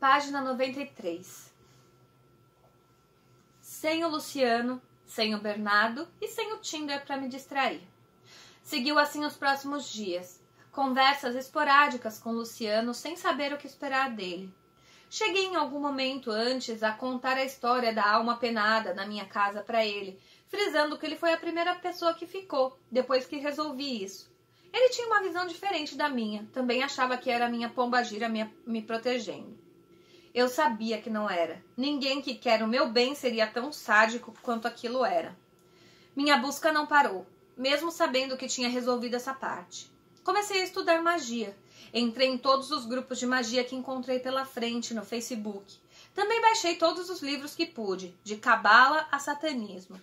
Página 93. Sem o Luciano, sem o Bernardo e sem o Tinder para me distrair. Seguiu assim os próximos dias. Conversas esporádicas com o Luciano sem saber o que esperar dele. Cheguei em algum momento antes a contar a história da alma penada na minha casa para ele, frisando que ele foi a primeira pessoa que ficou, depois que resolvi isso. Ele tinha uma visão diferente da minha, também achava que era a minha pombagira me protegendo. Eu sabia que não era. Ninguém que quer o meu bem seria tão sádico quanto aquilo era. Minha busca não parou, mesmo sabendo que tinha resolvido essa parte. Comecei a estudar magia. Entrei em todos os grupos de magia que encontrei pela frente no Facebook. Também baixei todos os livros que pude, de cabala a satanismo.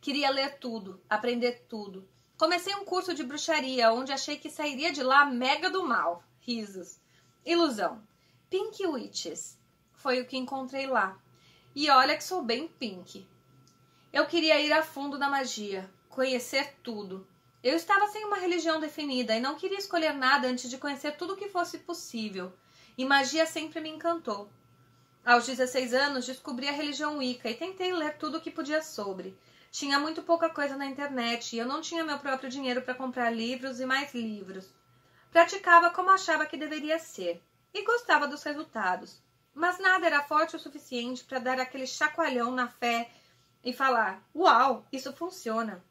Queria ler tudo, aprender tudo. Comecei um curso de bruxaria, onde achei que sairia de lá mega do mal. Risos. Ilusão. Pink Witches. Foi o que encontrei lá. E olha que sou bem pink. Eu queria ir a fundo na magia, conhecer tudo. Eu estava sem uma religião definida e não queria escolher nada antes de conhecer tudo o que fosse possível. E magia sempre me encantou. Aos 16 anos, descobri a religião Wicca e tentei ler tudo o que podia sobre. Tinha muito pouca coisa na internet e eu não tinha meu próprio dinheiro para comprar livros e mais livros. Praticava como achava que deveria ser e gostava dos resultados. Mas nada era forte o suficiente para dar aquele chacoalhão na fé e falar: uau, isso funciona.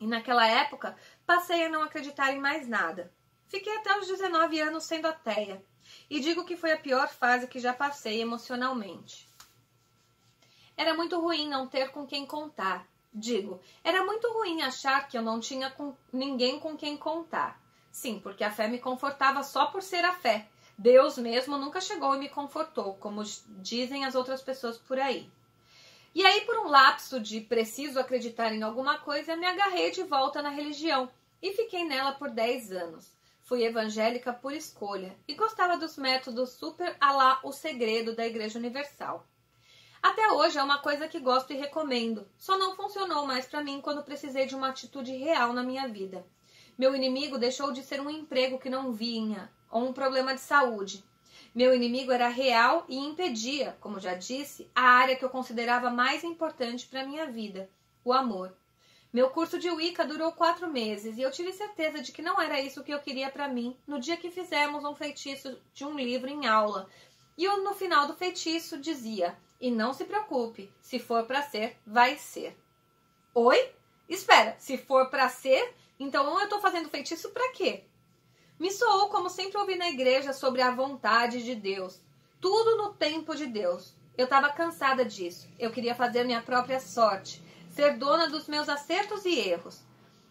E naquela época, passei a não acreditar em mais nada. Fiquei até os 19 anos sendo ateia. E digo que foi a pior fase que já passei emocionalmente. Era muito ruim não ter com quem contar. Era muito ruim achar que eu não tinha ninguém com quem contar. Sim, porque a fé me confortava só por ser a fé. Deus mesmo nunca chegou e me confortou, como dizem as outras pessoas por aí. E aí, por um lapso de preciso acreditar em alguma coisa, me agarrei de volta na religião e fiquei nela por 10 anos. Fui evangélica por escolha e gostava dos métodos super alá o segredo da Igreja Universal. Até hoje é uma coisa que gosto e recomendo, só não funcionou mais para mim quando precisei de uma atitude real na minha vida. Meu inimigo deixou de ser um emprego que não vinha, ou um problema de saúde. Meu inimigo era real e impedia, como já disse, a área que eu considerava mais importante para a minha vida, o amor. Meu curso de Wicca durou 4 meses e eu tive certeza de que não era isso que eu queria para mim no dia que fizemos um feitiço de um livro em aula. E eu, no final do feitiço, dizia: e não se preocupe, se for para ser, vai ser. Oi? Espera, se for para ser, então eu estou fazendo feitiço para quê? Me soou como sempre ouvi na igreja sobre a vontade de Deus. Tudo no tempo de Deus. Eu estava cansada disso. Eu queria fazer minha própria sorte. Ser dona dos meus acertos e erros.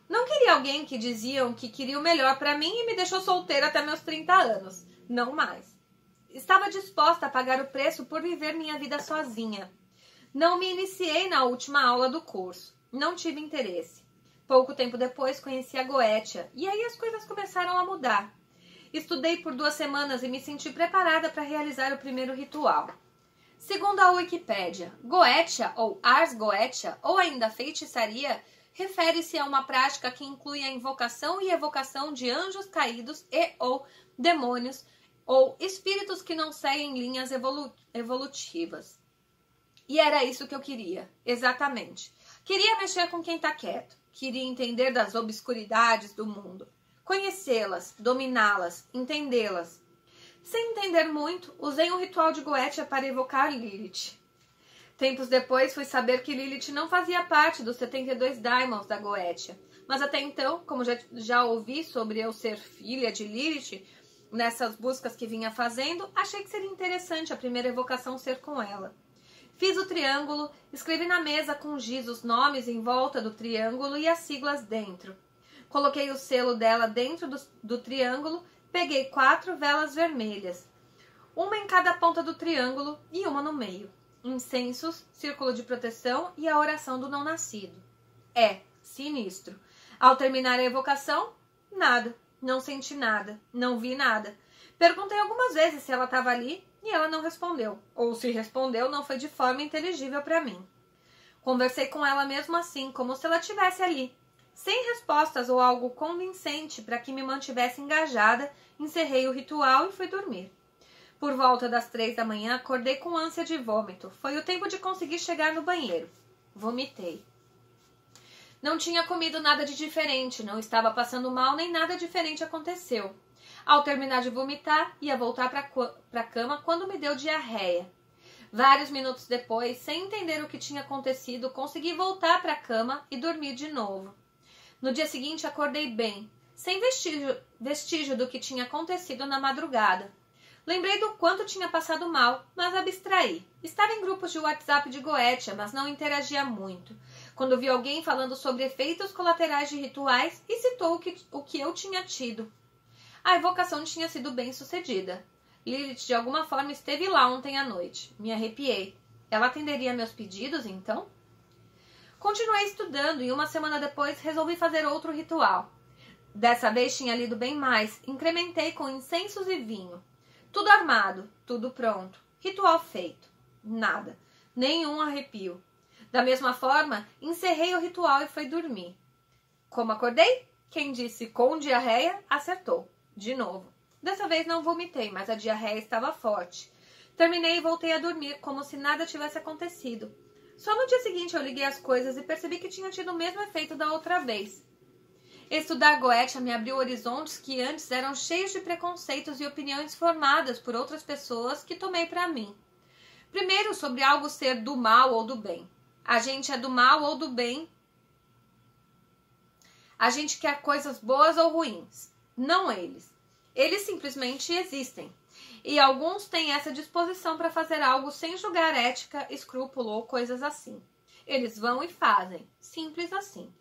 Não queria alguém que diziam que queria o melhor para mim e me deixou solteira até meus 30 anos. Não mais. Estava disposta a pagar o preço por viver minha vida sozinha. Não me iniciei na última aula do curso. Não tive interesse. Pouco tempo depois conheci a Goetia e aí as coisas começaram a mudar. Estudei por 2 semanas e me senti preparada para realizar o primeiro ritual. Segundo a Wikipédia, Goetia ou Ars Goetia, ou ainda feitiçaria, refere-se a uma prática que inclui a invocação e evocação de anjos caídos e ou demônios ou espíritos que não seguem linhas evolutivas. E era isso que eu queria, exatamente. Queria mexer com quem está quieto. Queria entender das obscuridades do mundo, conhecê-las, dominá-las, entendê-las. Sem entender muito, usei um ritual de Goetia para evocar Lilith. Tempos depois, fui saber que Lilith não fazia parte dos 72 Daimons da Goetia, mas até então, como já ouvi sobre eu ser filha de Lilith, nessas buscas que vinha fazendo, achei que seria interessante a primeira evocação ser com ela. Fiz o triângulo, escrevi na mesa com giz os nomes em volta do triângulo e as siglas dentro. Coloquei o selo dela dentro do triângulo, peguei 4 velas vermelhas, uma em cada ponta do triângulo e uma no meio. Incensos, círculo de proteção e a oração do não nascido. Sinistro. Ao terminar a evocação, nada, não senti nada, não vi nada. Perguntei algumas vezes se ela estava ali e ela não respondeu, ou se respondeu não foi de forma inteligível para mim. Conversei com ela mesmo assim, como se ela estivesse ali. Sem respostas ou algo convincente para que me mantivesse engajada, encerrei o ritual e fui dormir. Por volta das 3 da manhã, acordei com ânsia de vômito. Foi o tempo de conseguir chegar no banheiro. Vomitei. Não tinha comido nada de diferente, não estava passando mal, nem nada diferente aconteceu. Ao terminar de vomitar, ia voltar para a cama quando me deu diarreia. Vários minutos depois, sem entender o que tinha acontecido, consegui voltar para a cama e dormir de novo. No dia seguinte, acordei bem, sem vestígio do que tinha acontecido na madrugada. Lembrei do quanto tinha passado mal, mas abstraí. Estava em grupos de WhatsApp de Goetia, mas não interagia muito. Quando vi alguém falando sobre efeitos colaterais de rituais e citou o que eu tinha tido. A evocação tinha sido bem sucedida. Lilith de alguma forma esteve lá ontem à noite. Me arrepiei. Ela atenderia meus pedidos, então? Continuei estudando e uma semana depois resolvi fazer outro ritual. Dessa vez tinha lido bem mais. Incrementei com incensos e vinho. Tudo armado, tudo pronto. Ritual feito. Nada. Nenhum arrepio. Da mesma forma, encerrei o ritual e fui dormir. Como acordei? Quem disse com diarreia, acertou. De novo. Dessa vez não vomitei, mas a diarreia estava forte. Terminei e voltei a dormir, como se nada tivesse acontecido. Só no dia seguinte eu liguei as coisas e percebi que tinha tido o mesmo efeito da outra vez. Estudar Goetia me abriu horizontes que antes eram cheios de preconceitos e opiniões formadas por outras pessoas que tomei para mim. Primeiro, sobre algo ser do mal ou do bem. A gente é do mal ou do bem. A gente quer coisas boas ou ruins. Não eles. Eles simplesmente existem. E alguns têm essa disposição para fazer algo sem julgar ética, escrúpulo ou coisas assim. Eles vão e fazem. Simples assim.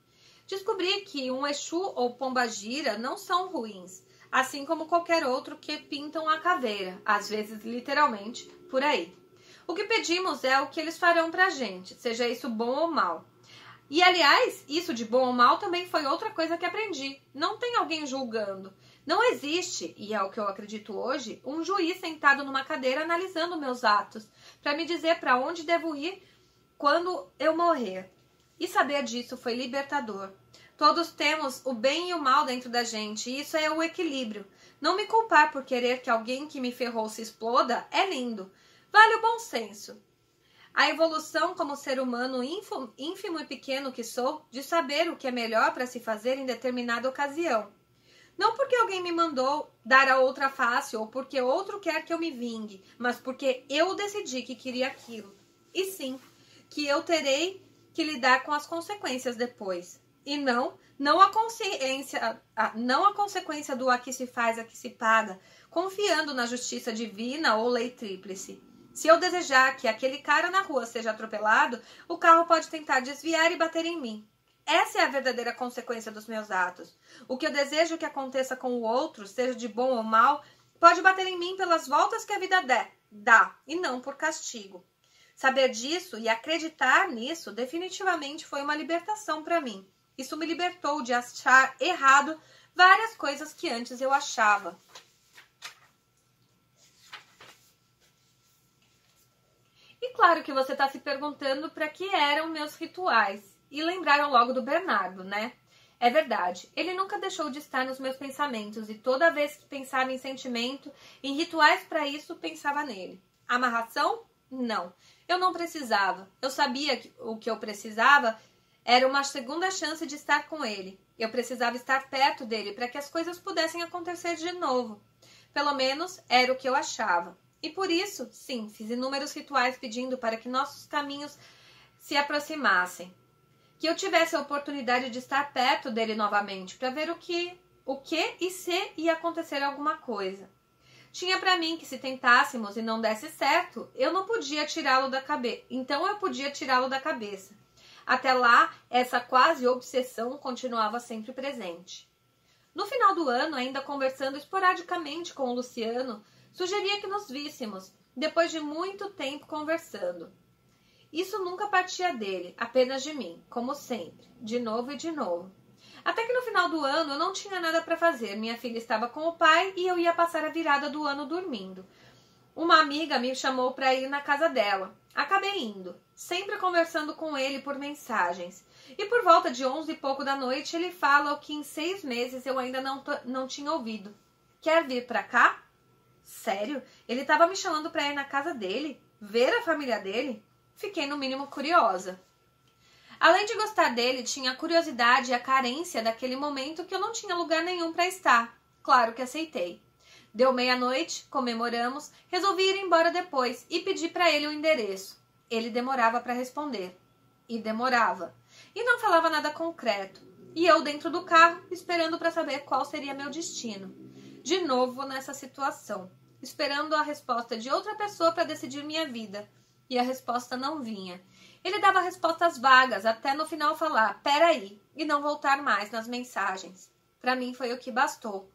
Descobri que um Exu ou Pombagira não são ruins, assim como qualquer outro que pintam a caveira, às vezes literalmente, por aí. O que pedimos é o que eles farão pra gente, seja isso bom ou mal. E, aliás, isso de bom ou mal também foi outra coisa que aprendi. Não tem alguém julgando. Não existe, e é o que eu acredito hoje, um juiz sentado numa cadeira analisando meus atos, para me dizer para onde devo ir quando eu morrer. E saber disso foi libertador. Todos temos o bem e o mal dentro da gente, e isso é o equilíbrio. Não me culpar por querer que alguém que me ferrou se exploda é lindo. Vale o bom senso. A evolução como ser humano ínfimo e pequeno que sou, de saber o que é melhor para se fazer em determinada ocasião. Não porque alguém me mandou dar a outra face ou porque outro quer que eu me vingue, mas porque eu decidi que queria aquilo. E sim, que eu terei que lidar com as consequências depois. E não a consequência do aqui se faz, aqui se paga, confiando na justiça divina ou lei tríplice. Se eu desejar que aquele cara na rua seja atropelado, o carro pode tentar desviar e bater em mim. Essa é a verdadeira consequência dos meus atos. O que eu desejo que aconteça com o outro, seja de bom ou mal, pode bater em mim pelas voltas que a vida dá, e não por castigo. Saber disso e acreditar nisso definitivamente foi uma libertação para mim. Isso me libertou de achar errado várias coisas que antes eu achava. E claro que você está se perguntando para que eram meus rituais. E lembraram logo do Bernardo, né? É verdade, ele nunca deixou de estar nos meus pensamentos e toda vez que pensava em sentimento, em rituais para isso, pensava nele. Amarração? Não, eu não precisava. Eu sabia que o que eu precisava era uma segunda chance de estar com ele. Eu precisava estar perto dele para que as coisas pudessem acontecer de novo. Pelo menos era o que eu achava. E por isso, sim, fiz inúmeros rituais pedindo para que nossos caminhos se aproximassem. Que eu tivesse a oportunidade de estar perto dele novamente, para ver o que e se ia acontecer alguma coisa. Tinha para mim que se tentássemos e não desse certo, eu não podia tirá-lo da cabeça. Então eu podia tirá-lo da cabeça. Até lá, essa quase obsessão continuava sempre presente. No final do ano, ainda conversando esporadicamente com o Luciano, sugeria que nos víssemos, depois de muito tempo conversando. Isso nunca partia dele, apenas de mim, como sempre, de novo e de novo. Até que no final do ano eu não tinha nada para fazer, minha filha estava com o pai e eu ia passar a virada do ano dormindo. Uma amiga me chamou para ir na casa dela. Acabei indo, sempre conversando com ele por mensagens. E por volta de 11 e pouco da noite ele fala o que em 6 meses eu ainda não tinha ouvido. Quer vir para cá? Sério? Ele estava me chamando para ir na casa dele, ver a família dele? Fiquei no mínimo curiosa. Além de gostar dele, tinha a curiosidade e a carência daquele momento que eu não tinha lugar nenhum para estar. Claro que aceitei. Deu meia-noite, comemoramos, resolvi ir embora depois e pedi para ele o endereço. Ele demorava para responder. E demorava. E não falava nada concreto. E eu dentro do carro, esperando para saber qual seria meu destino. De novo nessa situação, esperando a resposta de outra pessoa para decidir minha vida. E a resposta não vinha. Ele dava respostas vagas, até no final falar, peraí, e não voltar mais nas mensagens. Para mim foi o que bastou.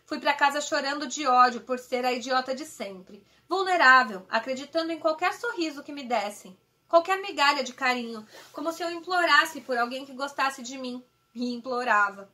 Fui para casa chorando de ódio por ser a idiota de sempre. Vulnerável, acreditando em qualquer sorriso que me dessem. Qualquer migalha de carinho, como se eu implorasse por alguém que gostasse de mim. E implorava.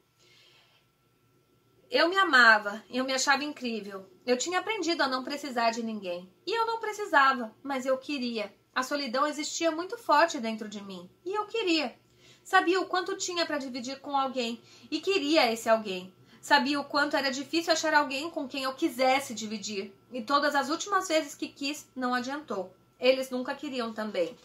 Eu me amava, eu me achava incrível. Eu tinha aprendido a não precisar de ninguém. E eu não precisava, mas eu queria. A solidão existia muito forte dentro de mim. E eu queria. Sabia o quanto tinha para dividir com alguém. E queria esse alguém. Sabia o quanto era difícil achar alguém com quem eu quisesse dividir. E todas as últimas vezes que quis, não adiantou. Eles nunca queriam também.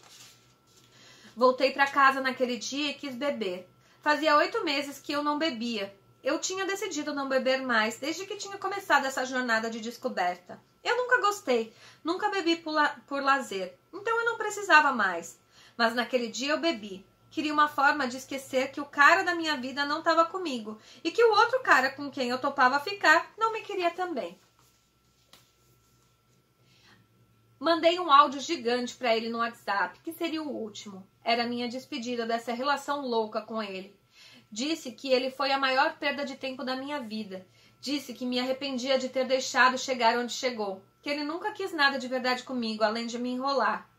Voltei para casa naquele dia e quis beber. Fazia 8 meses que eu não bebia. Eu tinha decidido não beber mais desde que tinha começado essa jornada de descoberta. Eu nunca gostei, nunca bebi por lazer, então eu não precisava mais. Mas naquele dia eu bebi. Queria uma forma de esquecer que o cara da minha vida não estava comigo e que o outro cara com quem eu topava ficar não me queria também. Mandei um áudio gigante para ele no WhatsApp, que seria o último. Era a minha despedida dessa relação louca com ele. Disse que ele foi a maior perda de tempo da minha vida. Disse que me arrependia de ter deixado chegar onde chegou. Que ele nunca quis nada de verdade comigo, além de me enrolar.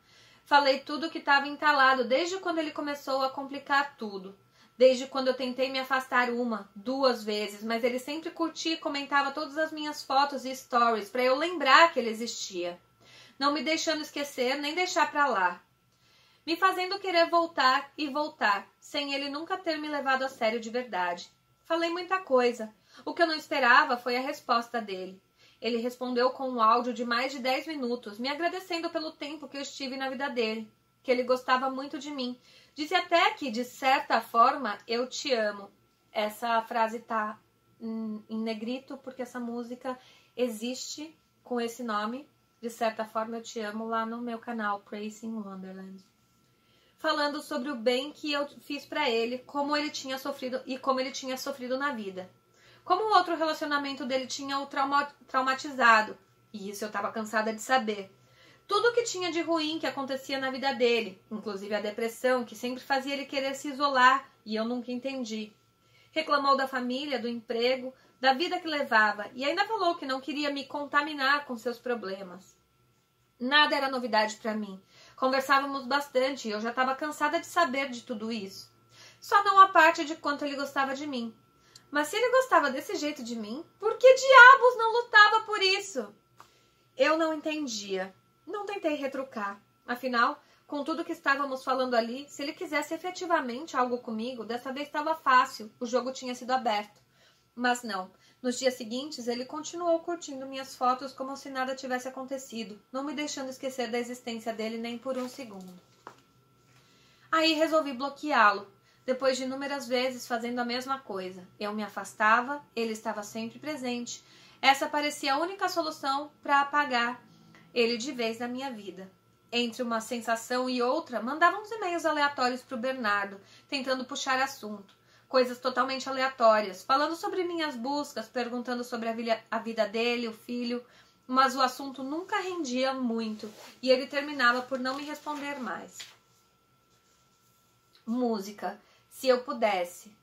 Falei tudo que estava entalado desde quando ele começou a complicar tudo. Desde quando eu tentei me afastar 1, 2 vezes, mas ele sempre curtia e comentava todas as minhas fotos e stories para eu lembrar que ele existia. Não me deixando esquecer nem deixar para lá. Me fazendo querer voltar e voltar, sem ele nunca ter me levado a sério de verdade. Falei muita coisa. O que eu não esperava foi a resposta dele. Ele respondeu com um áudio de mais de 10 minutos, me agradecendo pelo tempo que eu estive na vida dele, que ele gostava muito de mim. Disse até que, de certa forma, eu te amo. Essa frase tá em negrito, porque essa música existe com esse nome. De certa forma, eu te amo, lá no meu canal, Praise in Wonderland. Falando sobre o bem que eu fiz pra ele, como ele tinha sofrido e como ele tinha sofrido na vida. Como o outro relacionamento dele tinha o traumatizado. E isso eu tava cansada de saber. Tudo o que tinha de ruim que acontecia na vida dele, inclusive a depressão, que sempre fazia ele querer se isolar, e eu nunca entendi. Reclamou da família, do emprego, da vida que levava, e ainda falou que não queria me contaminar com seus problemas. Nada era novidade para mim. Conversávamos bastante e eu já estava cansada de saber de tudo isso. Só não a parte de quanto ele gostava de mim. Mas se ele gostava desse jeito de mim, por que diabos não lutava por isso? Eu não entendia. Não tentei retrucar. Afinal, com tudo que estávamos falando ali, se ele quisesse efetivamente algo comigo, dessa vez estava fácil, o jogo tinha sido aberto. Mas não. Nos dias seguintes, ele continuou curtindo minhas fotos como se nada tivesse acontecido, não me deixando esquecer da existência dele nem por um segundo. Aí resolvi bloqueá-lo, depois de inúmeras vezes fazendo a mesma coisa. Eu me afastava, ele estava sempre presente. Essa parecia a única solução para apagar ele de vez da minha vida. Entre uma sensação e outra, mandava uns e-mails aleatórios para o Bernardo, tentando puxar assunto. Coisas totalmente aleatórias, falando sobre minhas buscas, perguntando sobre a vida dele, o filho, mas o assunto nunca rendia muito e ele terminava por não me responder mais. Música. Se eu pudesse.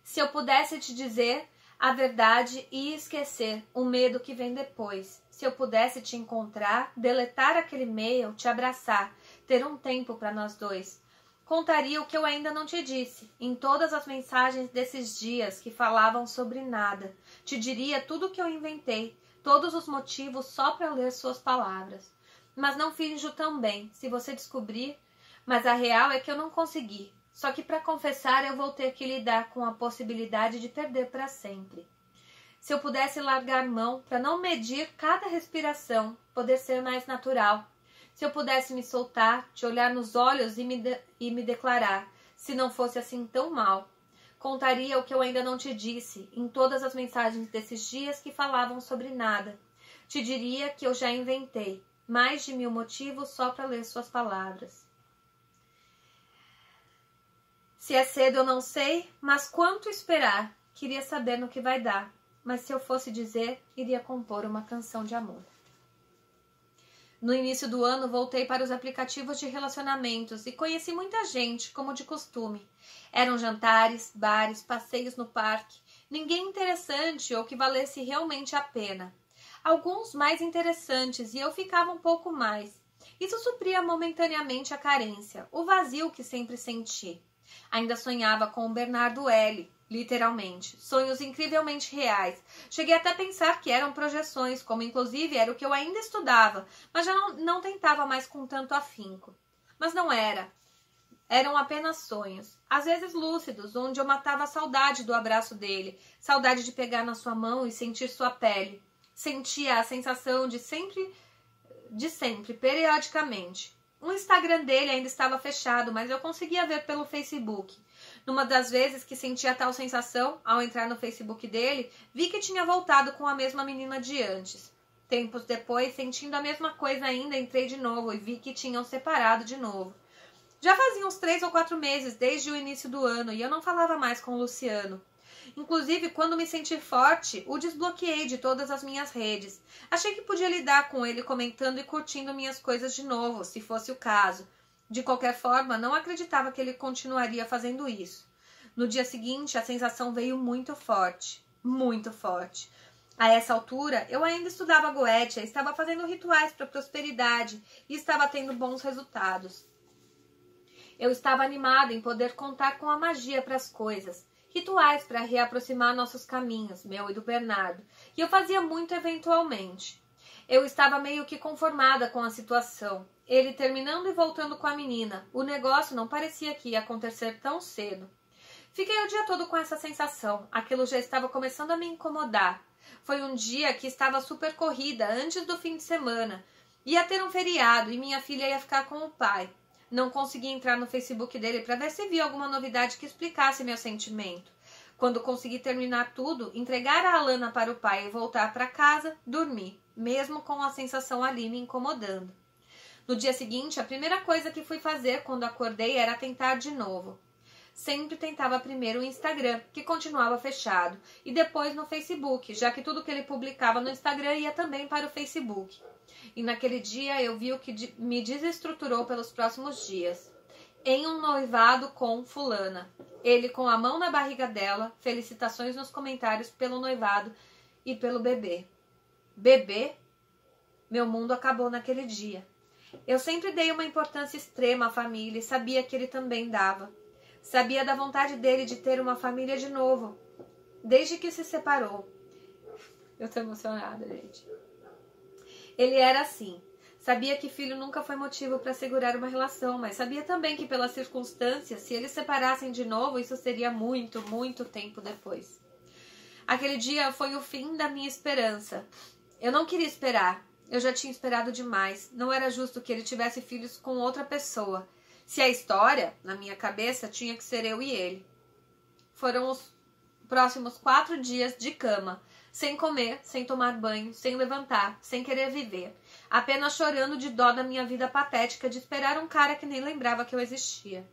Se eu pudesse te dizer a verdade e esquecer o medo que vem depois. Se eu pudesse te encontrar, deletar aquele e-mail, te abraçar, ter um tempo para nós dois. Contaria o que eu ainda não te disse, em todas as mensagens desses dias que falavam sobre nada. Te diria tudo o que eu inventei, todos os motivos só para ler suas palavras. Mas não finjo tão bem, se você descobrir. Mas a real é que eu não consegui. Só que para confessar eu vou ter que lidar com a possibilidade de perder para sempre. Se eu pudesse largar mão para não medir cada respiração, poder ser mais natural. Se eu pudesse me soltar, te olhar nos olhos e me declarar, se não fosse assim tão mal. Contaria o que eu ainda não te disse em todas as mensagens desses dias que falavam sobre nada. Te diria que eu já inventei mais de 1000 motivos só para ler suas palavras. Se é cedo eu não sei, mas quanto esperar? Queria saber no que vai dar. Mas se eu fosse dizer, iria compor uma canção de amor. No início do ano, voltei para os aplicativos de relacionamentos e conheci muita gente, como de costume. Eram jantares, bares, passeios no parque. Ninguém interessante ou que valesse realmente a pena. Alguns mais interessantes e eu ficava um pouco mais. Isso supria momentaneamente a carência, o vazio que sempre senti. Ainda sonhava com o Bernardo L., literalmente. Sonhos incrivelmente reais. Cheguei até a pensar que eram projeções, como inclusive era o que eu ainda estudava, mas já não tentava mais com tanto afinco. Mas não era. Eram apenas sonhos, às vezes lúcidos, onde eu matava a saudade do abraço dele, saudade de pegar na sua mão e sentir sua pele. Sentia a sensação de sempre, periodicamente. O Instagram dele ainda estava fechado, mas eu conseguia ver pelo Facebook. Numa das vezes que sentia tal sensação, ao entrar no Facebook dele, vi que tinha voltado com a mesma menina de antes. Tempos depois, sentindo a mesma coisa ainda, entrei de novo e vi que tinham separado de novo. Já fazia uns 3 ou 4 meses desde o início do ano e eu não falava mais com o Luciano. Inclusive, quando me senti forte, o desbloqueei de todas as minhas redes. Achei que podia lidar com ele comentando e curtindo minhas coisas de novo, se fosse o caso. De qualquer forma, não acreditava que ele continuaria fazendo isso. No dia seguinte, a sensação veio muito forte. Muito forte. A essa altura, eu ainda estudava Goetia, estava fazendo rituais para prosperidade e estava tendo bons resultados. Eu estava animada em poder contar com a magia para as coisas. Rituais para reaproximar nossos caminhos, meu e do Bernardo, e eu fazia muito eventualmente. Eu estava meio que conformada com a situação. Ele terminando e voltando com a menina. O negócio não parecia que ia acontecer tão cedo. Fiquei o dia todo com essa sensação. Aquilo já estava começando a me incomodar. Foi um dia que estava super corrida, antes do fim de semana. Ia ter um feriado e minha filha ia ficar com o pai. Não consegui entrar no Facebook dele para ver se via alguma novidade que explicasse meu sentimento. Quando consegui terminar tudo, entregar a Alana para o pai e voltar para casa, dormi, mesmo com a sensação ali me incomodando. No dia seguinte, a primeira coisa que fui fazer quando acordei era tentar de novo. Sempre tentava primeiro o Instagram, que continuava fechado, e depois no Facebook, já que tudo que ele publicava no Instagram ia também para o Facebook. E naquele dia eu vi o que me desestruturou pelos próximos dias. Em um noivado com fulana. Ele com a mão na barriga dela, felicitações nos comentários pelo noivado e pelo bebê. Bebê? Meu mundo acabou naquele dia. Eu sempre dei uma importância extrema à família e sabia que ele também dava. Sabia da vontade dele de ter uma família de novo, desde que se separou. Eu tô emocionada, gente. Ele era assim. Sabia que filho nunca foi motivo para segurar uma relação, mas sabia também que pelas circunstâncias, se eles separassem de novo, isso seria muito, muito tempo depois. Aquele dia foi o fim da minha esperança. Eu não queria esperar. Eu já tinha esperado demais. Não era justo que ele tivesse filhos com outra pessoa. Se a história, na minha cabeça, tinha que ser eu e ele. Foram os próximos 4 dias de cama. Sem comer, sem tomar banho, sem levantar, sem querer viver. Apenas chorando de dó da minha vida patética de esperar um cara que nem lembrava que eu existia.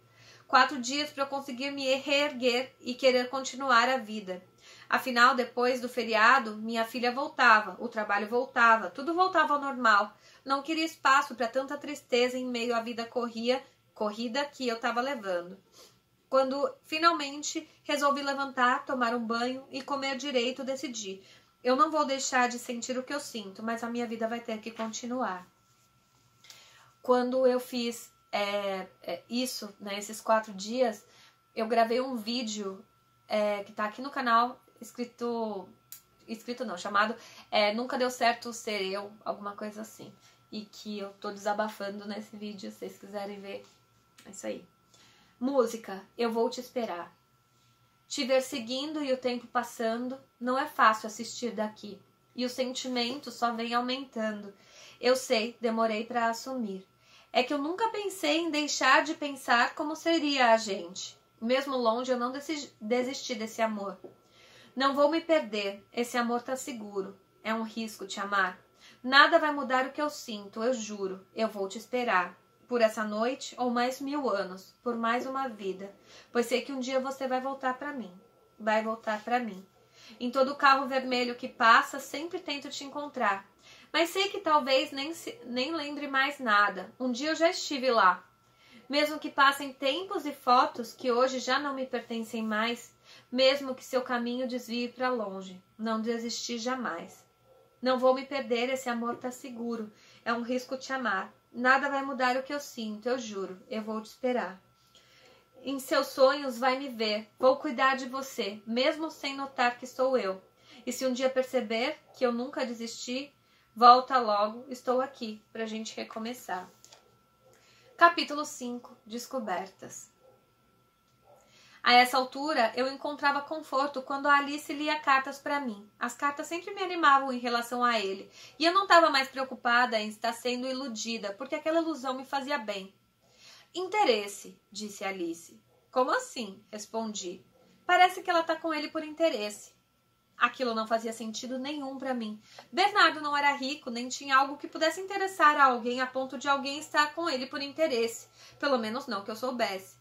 4 dias para eu conseguir me reerguer e querer continuar a vida. Afinal, depois do feriado, minha filha voltava, o trabalho voltava, tudo voltava ao normal. Não queria espaço para tanta tristeza em meio à vida corrida que eu estava levando. Quando finalmente resolvi levantar, tomar um banho e comer direito, decidi. Eu não vou deixar de sentir o que eu sinto, mas a minha vida vai ter que continuar. Quando eu fiz isso, né, esses 4 dias, eu gravei um vídeo que tá aqui no canal, chamado Nunca Deu Certo Ser Eu, alguma coisa assim. E que eu tô desabafando nesse vídeo, se vocês quiserem ver. É isso aí. Música, Eu Vou Te Esperar. Te ver seguindo e o tempo passando, não é fácil assistir daqui. E o sentimento só vem aumentando. Eu sei, demorei para assumir. É que eu nunca pensei em deixar de pensar como seria a gente. Mesmo longe, eu não desisti desse amor. Não vou me perder, esse amor tá seguro. É um risco te amar. Nada vai mudar o que eu sinto, eu juro. Eu vou te esperar. Por essa noite ou mais 1000 anos, por mais uma vida. Pois sei que um dia você vai voltar pra mim. Vai voltar pra mim. Em todo carro vermelho que passa, sempre tento te encontrar. Mas sei que talvez nem lembre mais nada. Um dia eu já estive lá. Mesmo que passem tempos e fotos que hoje já não me pertencem mais, mesmo que seu caminho desvie para longe, não desisti jamais. Não vou me perder, esse amor tá seguro. É um risco te amar. Nada vai mudar o que eu sinto, eu juro. Eu vou te esperar. Em seus sonhos vai me ver. Vou cuidar de você, mesmo sem notar que sou eu. E se um dia perceber que eu nunca desisti, volta logo, estou aqui pra gente recomeçar. Capítulo 5. Descobertas. A essa altura, eu encontrava conforto quando a Alice lia cartas para mim. As cartas sempre me animavam em relação a ele, e eu não estava mais preocupada em estar sendo iludida, porque aquela ilusão me fazia bem. Interesse, disse Alice. Como assim? Respondi. Parece que ela está com ele por interesse. Aquilo não fazia sentido nenhum para mim. Bernardo não era rico, nem tinha algo que pudesse interessar a alguém a ponto de alguém estar com ele por interesse. Pelo menos não que eu soubesse.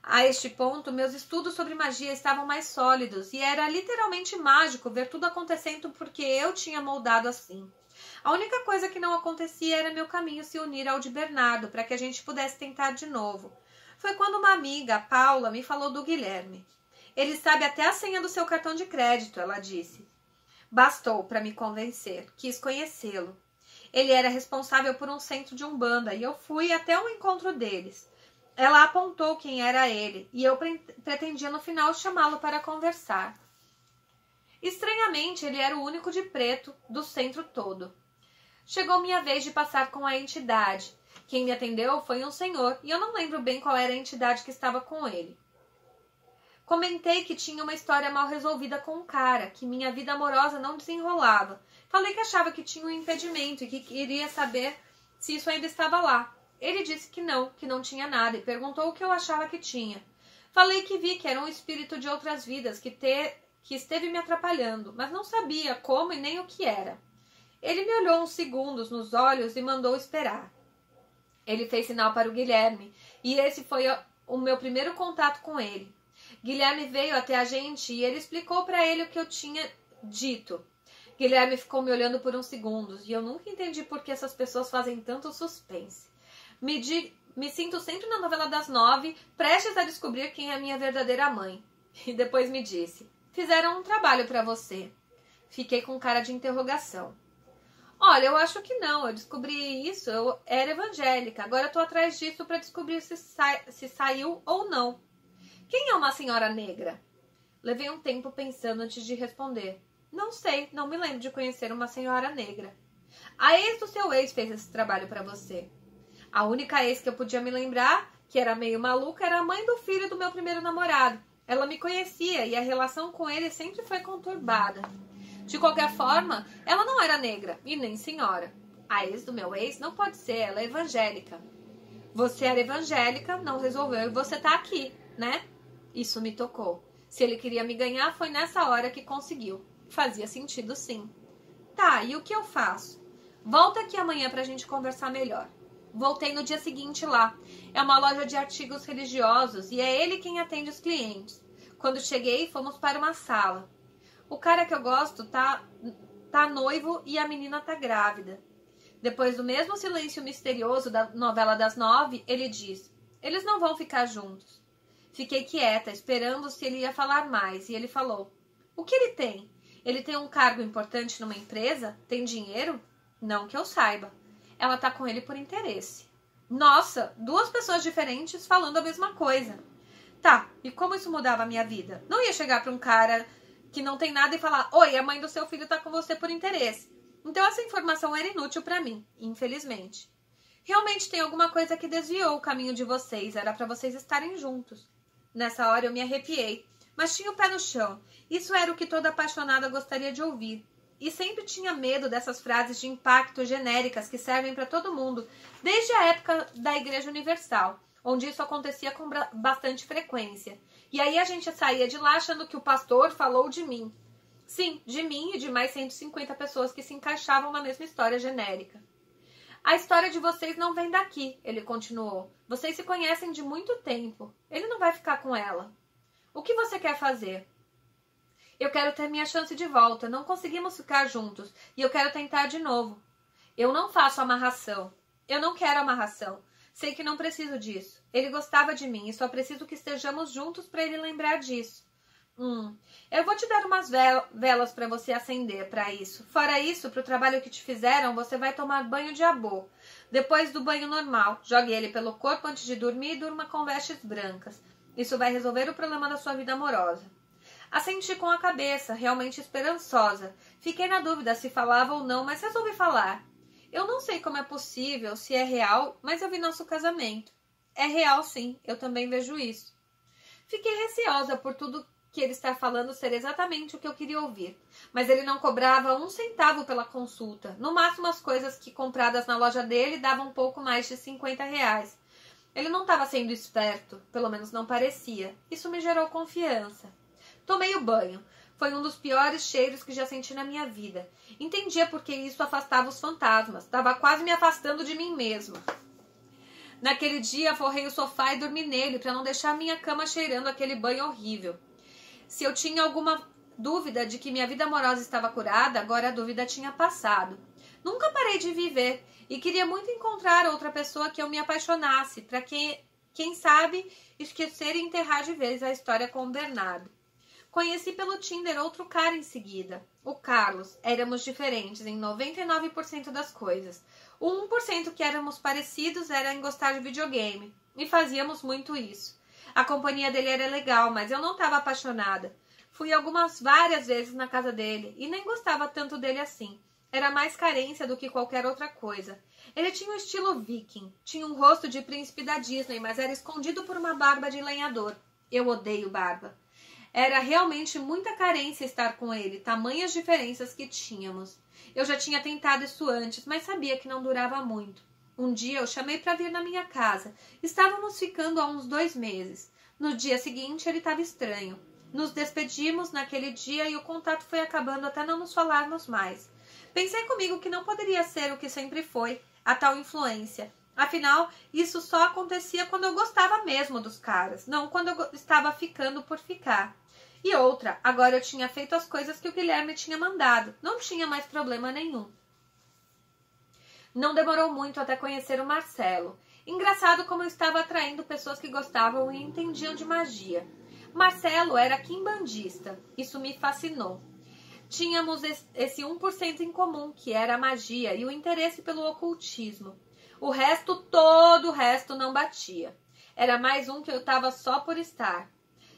A este ponto, meus estudos sobre magia estavam mais sólidos e era literalmente mágico ver tudo acontecendo porque eu tinha moldado assim. A única coisa que não acontecia era meu caminho se unir ao de Bernardo para que a gente pudesse tentar de novo. Foi quando uma amiga, Paula, me falou do Guilherme. Ele sabe até a senha do seu cartão de crédito, ela disse. Bastou para me convencer. Quis conhecê-lo. Ele era responsável por um centro de Umbanda e eu fui até o encontro deles. Ela apontou quem era ele e eu pretendia no final chamá-lo para conversar. Estranhamente, ele era o único de preto do centro todo. Chegou minha vez de passar com a entidade. Quem me atendeu foi um senhor e eu não lembro bem qual era a entidade que estava com ele. Comentei que tinha uma história mal resolvida com um cara, que minha vida amorosa não desenrolava. Falei que achava que tinha um impedimento e que queria saber se isso ainda estava lá. Ele disse que não tinha nada e perguntou o que eu achava que tinha. Falei que vi que era um espírito de outras vidas que esteve me atrapalhando, mas não sabia como e nem o que era. Ele me olhou uns segundos nos olhos e mandou esperar. Ele fez sinal para o Guilherme e esse foi o meu primeiro contato com ele. Guilherme veio até a gente e ele explicou para ele o que eu tinha dito. Guilherme ficou me olhando por uns segundos e eu nunca entendi por que essas pessoas fazem tanto suspense. Me sinto sempre na novela das 9, prestes a descobrir quem é minha verdadeira mãe. E depois me disse, fizeram um trabalho para você. Fiquei com cara de interrogação. Olha, eu acho que não, eu descobri isso, eu era evangélica. Agora eu tô atrás disso para descobrir se saiu ou não. Quem é uma senhora negra? Levei um tempo pensando antes de responder. Não sei, não me lembro de conhecer uma senhora negra. A ex do seu ex fez esse trabalho para você. A única ex que eu podia me lembrar, que era meio maluca, era a mãe do filho do meu primeiro namorado. Ela me conhecia e a relação com ele sempre foi conturbada. De qualquer forma, ela não era negra e nem senhora. A ex do meu ex não pode ser, ela é evangélica. Você era evangélica, não resolveu e você tá aqui, né? Isso me tocou. Se ele queria me ganhar, foi nessa hora que conseguiu. Fazia sentido, sim. Tá, e o que eu faço? Volta aqui amanhã pra gente conversar melhor. Voltei no dia seguinte lá. É uma loja de artigos religiosos e é ele quem atende os clientes. Quando cheguei, fomos para uma sala. O cara que eu gosto tá noivo e a menina tá grávida. Depois do mesmo silêncio misterioso da novela das 9, ele diz, eles não vão ficar juntos. Fiquei quieta, esperando se ele ia falar mais, e ele falou, o que ele tem? Ele tem um cargo importante numa empresa? Tem dinheiro? Não que eu saiba. Ela tá com ele por interesse. Nossa, 2 pessoas diferentes falando a mesma coisa. Tá, e como isso mudava a minha vida? Não ia chegar pra um cara que não tem nada e falar, oi, a mãe do seu filho tá com você por interesse. Então essa informação era inútil pra mim, infelizmente. Realmente tem alguma coisa que desviou o caminho de vocês, era pra vocês estarem juntos. Nessa hora eu me arrepiei. mas tinha o pé no chão. Isso era o que toda apaixonada gostaria de ouvir. E sempre tinha medo dessas frases de impacto genéricas que servem para todo mundo, desde a época da Igreja Universal, onde isso acontecia com bastante frequência. E aí a gente saía de lá achando que o pastor falou de mim. Sim, de mim e de mais 150 pessoas que se encaixavam na mesma história genérica. A história de vocês não vem daqui, ele continuou. Vocês se conhecem de muito tempo. Ele não vai ficar com ela. O que você quer fazer? Eu quero ter minha chance de volta. Não conseguimos ficar juntos. E eu quero tentar de novo. Eu não faço amarração. Eu não quero amarração. Sei que não preciso disso. Ele gostava de mim e só preciso que estejamos juntos para ele lembrar disso. Eu vou te dar umas velas para você acender para isso. Fora isso, pro trabalho que te fizeram, você vai tomar banho de abô. Depois do banho normal, jogue ele pelo corpo antes de dormir e durma com vestes brancas. Isso vai resolver o problema da sua vida amorosa. Assenti com a cabeça, realmente esperançosa. Fiquei na dúvida se falava ou não, mas resolvi falar. Eu não sei como é possível, se é real, mas eu vi nosso casamento. É real, sim. Eu também vejo isso. Fiquei receosa por tudo que ele está falando ser exatamente o que eu queria ouvir. Mas ele não cobrava 1 centavo pela consulta. No máximo, as coisas que compradas na loja dele davam um pouco mais de 50 reais. Ele não estava sendo esperto, pelo menos não parecia. Isso me gerou confiança. Tomei o banho. Foi um dos piores cheiros que já senti na minha vida. Entendia porque isso afastava os fantasmas. Estava quase me afastando de mim mesma. Naquele dia, forrei o sofá e dormi nele para não deixar a minha cama cheirando aquele banho horrível. Se eu tinha alguma dúvida de que minha vida amorosa estava curada, agora a dúvida tinha passado. Nunca parei de viver e queria muito encontrar outra pessoa que eu me apaixonasse, para quem sabe esquecer e enterrar de vez a história com o Bernardo. Conheci pelo Tinder outro cara em seguida, o Carlos. Éramos diferentes em 99% das coisas. O 1% que éramos parecidos era em gostar de videogame, e fazíamos muito isso. A companhia dele era legal, mas eu não estava apaixonada. Fui várias vezes na casa dele e nem gostava tanto dele assim. Era mais carência do que qualquer outra coisa. Ele tinha um estilo viking, tinha um rosto de príncipe da Disney, mas era escondido por uma barba de lenhador. Eu odeio barba. Era realmente muita carência estar com ele, tamanhas diferenças que tínhamos. Eu já tinha tentado isso antes, mas sabia que não durava muito. Um dia eu chamei para vir na minha casa. Estávamos ficando há uns 2 meses. No dia seguinte ele estava estranho. Nos despedimos naquele dia e o contato foi acabando até não nos falarmos mais. Pensei comigo que não poderia ser o que sempre foi, a tal influência. Afinal, isso só acontecia quando eu gostava mesmo dos caras, não quando eu estava ficando por ficar. E outra, agora eu tinha feito as coisas que o Guilherme tinha mandado. Não tinha mais problema nenhum. Não demorou muito até conhecer o Marcelo. Engraçado como eu estava atraindo pessoas que gostavam e entendiam de magia. Marcelo era quimbandista. Isso me fascinou. Tínhamos esse 1% em comum, que era a magia e o interesse pelo ocultismo. Todo o resto não batia. Era mais um que eu estava só por estar.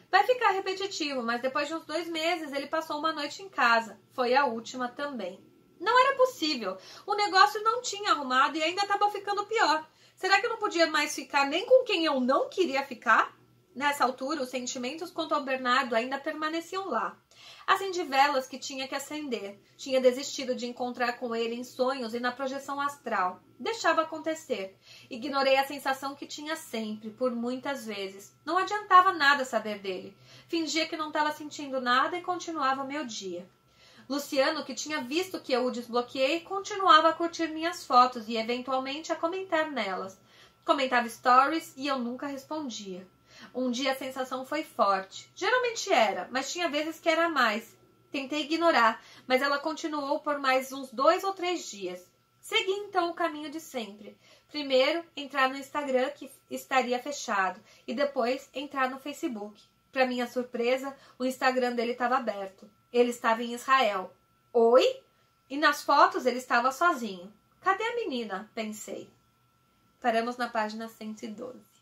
Vai ficar repetitivo, mas depois de uns 2 meses ele passou uma noite em casa. Foi a última também. Não era possível. O negócio não tinha arrumado e ainda estava ficando pior. Será que eu não podia mais ficar nem com quem eu não queria ficar? Nessa altura, os sentimentos quanto ao Bernardo ainda permaneciam lá. Acendi velas que tinha que acender. Tinha desistido de encontrar com ele em sonhos e na projeção astral. Deixava acontecer. Ignorei a sensação que tinha sempre, por muitas vezes. Não adiantava nada saber dele. Fingia que não estava sentindo nada e continuava o meu dia. Luciano, que tinha visto que eu o desbloqueei, continuava a curtir minhas fotos e eventualmente a comentar nelas. Comentava stories e eu nunca respondia. Um dia a sensação foi forte. Geralmente era, mas tinha vezes que era mais. Tentei ignorar, mas ela continuou por mais uns 2 ou 3 dias. Segui então o caminho de sempre. Primeiro, entrar no Instagram, que estaria fechado, e depois entrar no Facebook. Para minha surpresa, o Instagram dele estava aberto. Ele estava em Israel. Oi? E nas fotos ele estava sozinho. Cadê a menina? Pensei. Paramos na página 112.